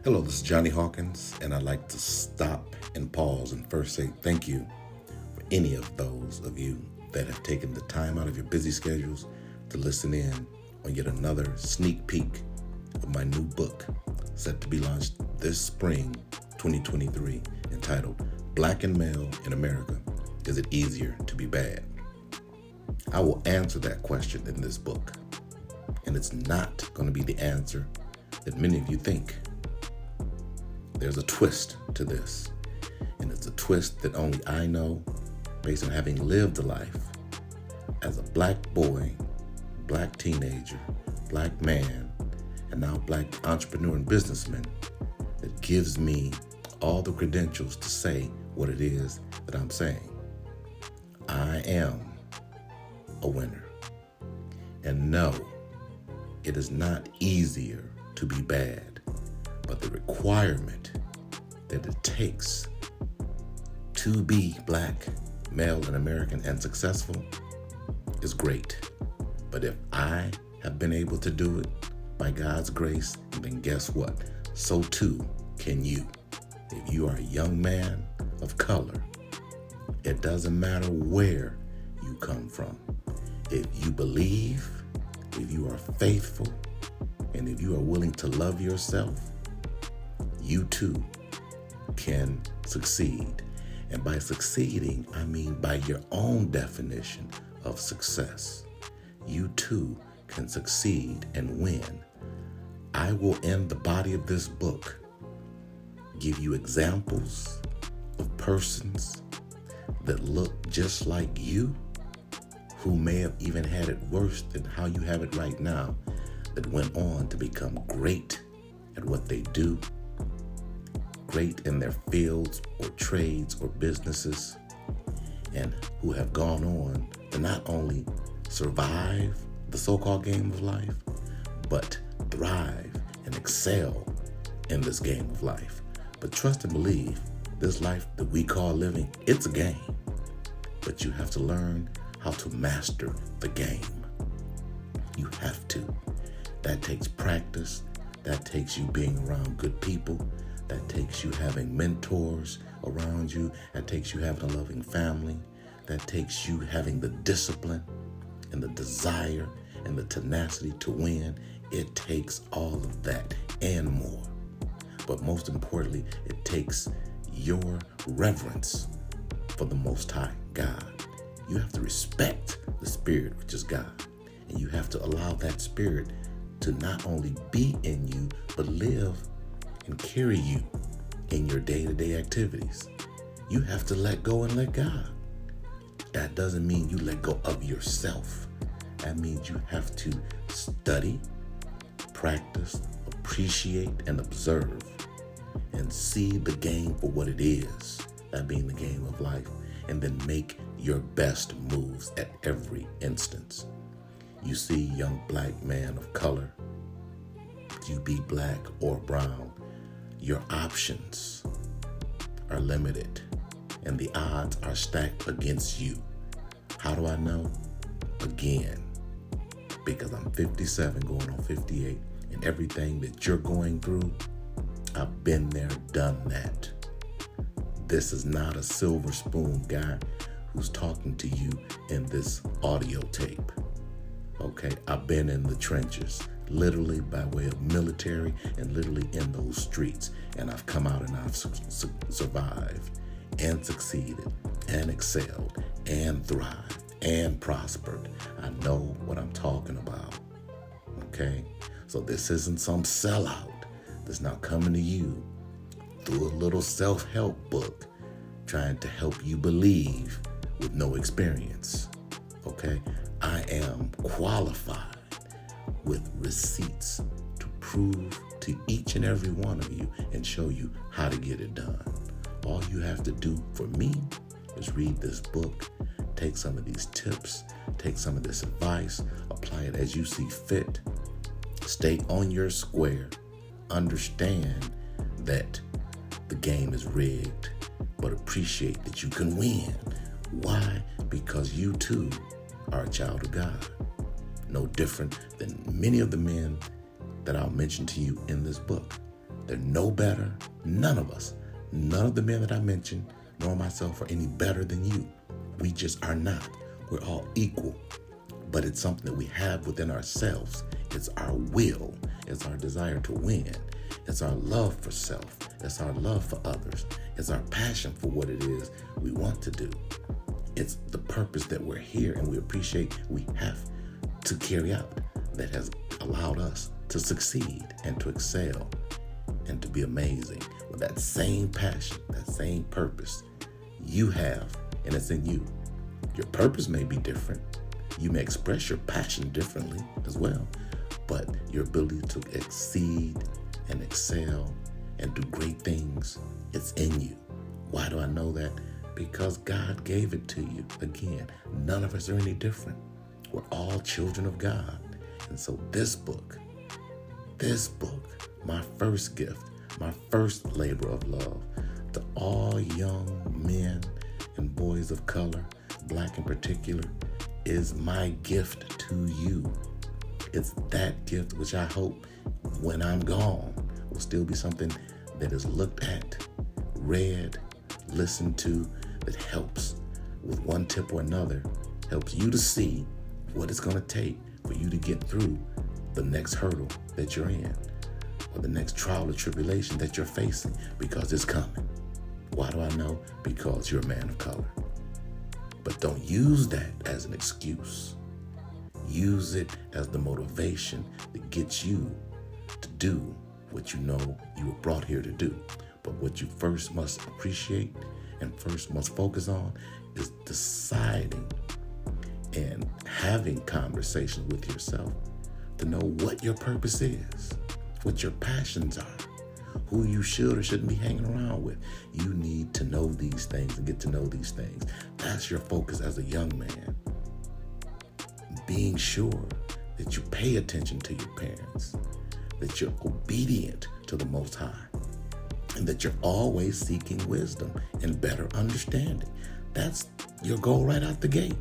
Hello, this is Johnny Hawkins, and I'd like to stop and pause and first say thank you for any of those of you that have taken the time out of your busy schedules to listen in on yet another sneak peek of my new book, set to be launched this spring 2023, entitled Black and Male in America, Is It Easier to Be Bad? I will answer that question in this book, and it's not going to be the answer that many of you think. There's a twist to this, and it's a twist that only I know based on having lived a life as a black boy, black teenager, black man, and now black entrepreneur and businessman that gives me all the credentials to say what it is that I'm saying. I am a winner. And no, it is not easier to be bad, but the requirement that it takes to be black, male, and American and successful is great. But if I have been able to do it by God's grace, then guess what? So too can you. If you are a young man of color, it doesn't matter where you come from. If you believe, if you are faithful, and if you are willing to love yourself, you too can succeed. And by succeeding, I mean by your own definition of success. You too can succeed and win. I will, in the body of this book, give you examples of persons that look just like you, who may have even had it worse than how you have it right now, that went on to become great at what they do, great in their fields or trades or businesses, and who have gone on to not only survive the so-called game of life, but thrive and excel in this game of life. But trust and believe, this life that we call living, it's a game. But you have to learn how to master the game. You have to. That takes practice. That takes you being around good people. That takes you having mentors around you. That takes you having a loving family. That takes you having the discipline and the desire and the tenacity to win. It takes all of that and more. But most importantly, it takes your reverence for the Most High God. You have to respect the Spirit, which is God. And you have to allow that Spirit to not only be in you, but live and carry you in your day-to-day activities. You have to let go and let God. That doesn't mean you let go of yourself. That means you have to study, practice, appreciate, and observe, and see the game for what it is, that being the game of life, and then make your best moves at every instance. You see, young black man of color, you be black or brown, your options are limited and the odds are stacked against you. How do I know? Again, because I'm 57 going on 58, and everything that you're going through, I've been there, done that. This is not a silver spoon guy who's talking to you in this audio tape. Okay, I've been in the trenches, literally by way of military and literally in those streets. And I've come out and I've survived and succeeded and excelled and thrived and prospered. I know what I'm talking about. Okay, so this isn't some sellout that's now coming to you through a little self-help book trying to help you believe with no experience. Okay, I am qualified with receipts to prove to each and every one of you and show you how to get it done. All you have to do for me is read this book, take some of these tips, take some of this advice, apply it as you see fit, stay on your square, understand that the game is rigged, but appreciate that you can win. Why? Because you too are a child of God. No different than many of the men that I'll mention to you in this book. They're no better. None of us, none of the men that I mentioned, nor myself, are any better than you. We just are not. We're all equal. But it's something that we have within ourselves. It's our will. It's our desire to win. It's our love for self. It's our love for others. It's our passion for what it is we want to do. It's the purpose that we're here and we appreciate we have to carry out that has allowed us to succeed and to excel and to be amazing with that same passion, that same purpose you have, and it's in you. Your purpose may be different. You may express your passion differently as well, but your ability to exceed and excel and do great things, it's in you. Why do I know that? Because God gave it to you. Again, none of us are any different. We're all children of God. And so this book, my first gift, my first labor of love to all young men and boys of color, Black in particular, is my gift to you. It's that gift which I hope when I'm gone will still be something that is looked at, read, listened to, that helps with one tip or another, helps you to see what it's going to take for you to get through the next hurdle that you're in or the next trial or tribulation that you're facing, because it's coming. Why do I know? Because you're a man of color. But don't use that as an excuse. Use it as the motivation that gets you to do what you know you were brought here to do. But what you first must appreciate and first must focus on is deciding and having conversations with yourself to know what your purpose is, what your passions are, who you should or shouldn't be hanging around with. You need to know these things and get to know these things. That's your focus as a young man. Being sure that you pay attention to your parents, that you're obedient to the Most High, and that you're always seeking wisdom and better understanding. That's your goal right out the gate.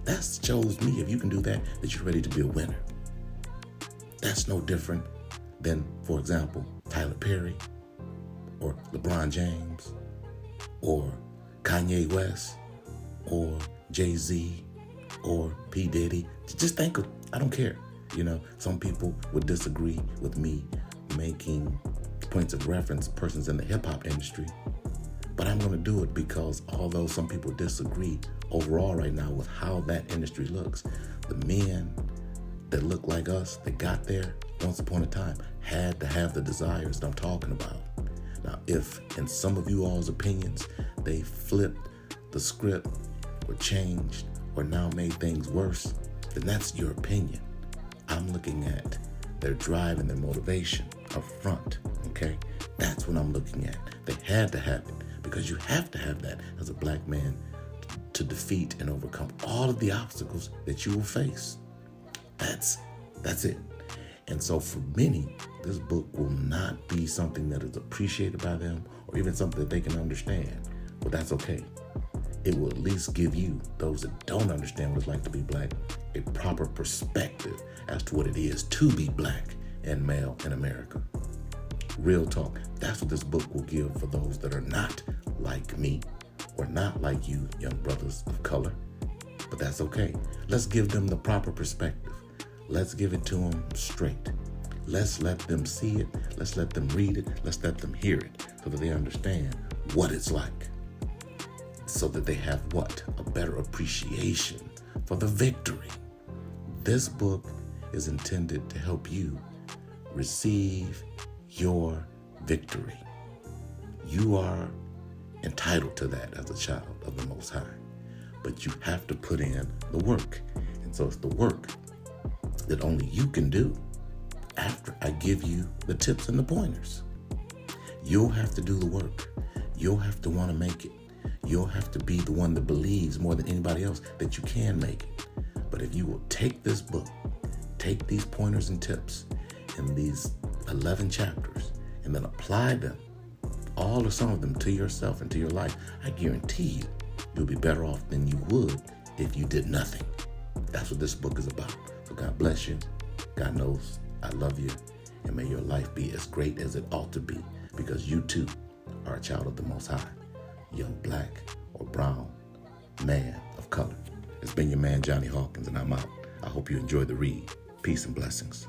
That shows me, if you can do that, that you're ready to be a winner. That's no different than, for example, Tyler Perry or LeBron James or Kanye West or Jay-Z or P. Diddy. Just think of, I don't care. Some people would disagree with me making points of reference persons in the hip-hop industry, but I'm going to do it because although some people disagree overall right now with how that industry looks, the men that look like us that got there once upon a time had to have the desires that I'm talking about. Now, if in some of you all's opinions they flipped the script or changed or now made things worse, then that's your opinion. I'm looking at their drive and their motivation up front, okay? That's what I'm looking at. They had to have it because you have to have that as a Black man to defeat and overcome all of the obstacles that you will face. That's it. And so for many, this book will not be something that is appreciated by them or even something that they can understand. But that's okay. It will at least give you, those that don't understand what it's like to be Black, a proper perspective as to what it is to be Black and male in America. Real talk. That's what this book will give for those that are not like me or not like you, young brothers of color. But that's okay. Let's give them the proper perspective. Let's give it to them straight. Let's let them see it. Let's let them read it. Let's let them hear it so that they understand what it's like. So that they have what? A better appreciation for the victory. This book is intended to help you receive your victory. You are entitled to that as a child of the Most High. But you have to put in the work. And so it's the work that only you can do after I give you the tips and the pointers. You'll have to do the work. You'll have to want to make it. You'll have to be the one that believes more than anybody else that you can make it. But if you will take this book, take these pointers and tips in these 11 chapters, and then apply them, all or some of them, to yourself and to your life, I guarantee you'll be better off than you would if you did nothing. That's what this book is about. So God bless you. God knows I love you. and may your life be as great as it ought to be, because you too are a child of the Most High, young black or brown man of color. It's been your man, Johnny Hawkins, and I'm out. I hope you enjoyed the read. Peace and blessings.